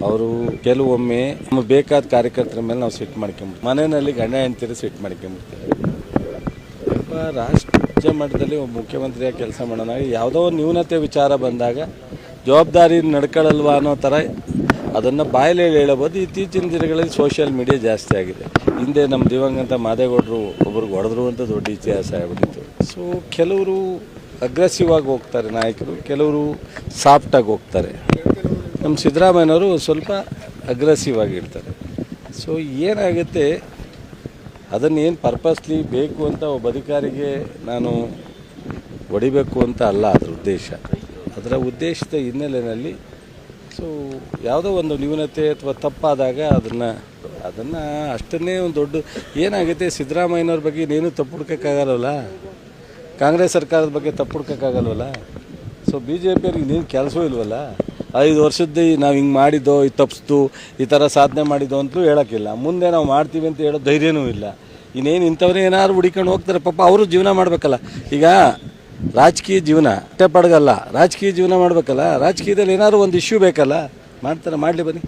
ಅವರು ಕೆಲವೊಮ್ಮೆ ನಮಗೆ ಬೇಕಾದ ಕಾರ್ಯಕರ್ತರ ಮೇಲೆ ನಾವು ಸಿಟ್ಟು ಮಾಡ್ಕೊಂಬಿಡ್ತೀವಿ, ಮನೆಯಲ್ಲಿ ಗಂಡ ಹೆಂಡ್ತಿರು ಸಿಟ್ಟು ಮಾಡ್ಕೊಂಬಿಡ್ತೀವಿ. ರಾಷ್ಟ್ರ ಮಟ್ಟದಲ್ಲಿ ಒಬ್ಬ ಮುಖ್ಯಮಂತ್ರಿಯಾಗಿ ಕೆಲಸ ಮಾಡೋಣ, ಯಾವುದೋ ಒಂದು ನ್ಯೂನತೆ ವಿಚಾರ ಬಂದಾಗ ಜವಾಬ್ದಾರಿ ನಡ್ಕೊಳ್ಳಲ್ವಾ ಅನ್ನೋ ಥರ ಅದನ್ನು ಬಾಯಲ್ಲಿ ಹೇಳಬಹುದು. ಇತ್ತೀಚಿನ ದಿನಗಳಲ್ಲಿ ಸೋಷಿಯಲ್ ಮೀಡಿಯಾ ಜಾಸ್ತಿ ಆಗಿದೆ. ಹಿಂದೆ ನಮ್ಮ ದಿವಂಗತ ಮಾದೇಗೌಡರು ಒಬ್ರಿಗೆ ಹೊಡೆದ್ರು ಅಂತ ದೊಡ್ಡ ಇತಿಹಾಸ ಆಗ್ಬಿಟ್ಟಿತ್ತು. ಸೊ ಕೆಲವರು ಅಗ್ರೆಸಿವ್ ಆಗಿ ಹೋಗ್ತಾರೆ ನಾಯಕರು, ಕೆಲವರು ಸಾಫ್ಟಾಗಿ ಹೋಗ್ತಾರೆ. ನಮ್ಮ ಸಿದ್ದರಾಮಯ್ಯನವರು ಸ್ವಲ್ಪ ಅಗ್ರೆಸಿವ್ ಆಗಿರ್ತಾರೆ. ಸೊ ಏನಾಗುತ್ತೆ, ಅದನ್ನೇನು ಪರ್ಪಸ್ಲಿ ಬೇಕು ಅಂತ ಒಬ್ಬ ಅಧಿಕಾರಿಗೆ ನಾನು ಹೊಡಿಬೇಕು ಅಂತ ಅಲ್ಲ ಅದರ ಉದ್ದೇಶ. ಅದರ ಉದ್ದೇಶದ ಹಿನ್ನೆಲೆಯಲ್ಲಿ ಸೊ ಯಾವುದೋ ಒಂದು ನ್ಯೂನತೆ ಅಥವಾ ತಪ್ಪಾದಾಗ ಅದನ್ನು ಅಷ್ಟನ್ನೇ ಒಂದು ದೊಡ್ಡ ಏನಾಗುತ್ತೆ, ಸಿದ್ದರಾಮಯ್ಯನವ್ರ ಬಗ್ಗೆ ಇನ್ನೇನು ತಪ್ಪು ಹುಡ್ಕೋಕ್ಕಾಗಲ್ವಲ್ಲ, ಕಾಂಗ್ರೆಸ್ ಸರ್ಕಾರದ ಬಗ್ಗೆ ತಪ್ಪು ಹುಡ್ಕೋಕ್ಕಾಗಲ್ವಲ್ಲ. ಸೊ ಬಿ ಜೆ ಪಿಯವ್ರಿಗೆ ಇನ್ನೇನು ಕೆಲಸವೂ ಇಲ್ವಲ್ಲ. 5 ವರ್ಷದ್ದು ನಾವು ಹಿಂಗೆ ಮಾಡಿದ್ದೋ, ಇದು ತಪ್ಪಿಸ್ತು, ಈ ಥರ ಸಾಧನೆ ಮಾಡಿದ್ದೋ ಅಂತಲೂ ಹೇಳೋಕ್ಕಿಲ್ಲ. ಮುಂದೆ ನಾವು ಮಾಡ್ತೀವಿ ಅಂತ ಹೇಳೋ ಧೈರ್ಯನೂ ಇಲ್ಲ. ಇನ್ನೇನು ಇಂಥವ್ರೇ ಏನಾದ್ರು ಹುಡಿಕೊಂಡು ಹೋಗ್ತಾರೆ, ಪಾಪ ಅವರು ಜೀವನ ಮಾಡಬೇಕಲ್ಲ. ಈಗ ರಾಜಕೀಯ ಜೀವನ ಪಡಗಲ್ಲ, ರಾಜಕೀಯ ಜೀವನ ಮಾಡಬೇಕಲ್ಲ. ರಾಜಕೀಯದಲ್ಲಿ ಏನಾದ್ರು ಒಂದು ಇಶ್ಯೂ ಬೇಕಲ್ಲ, ಮಾಡ್ತಾರೆ, ಮಾಡಲಿ ಬನ್ನಿ.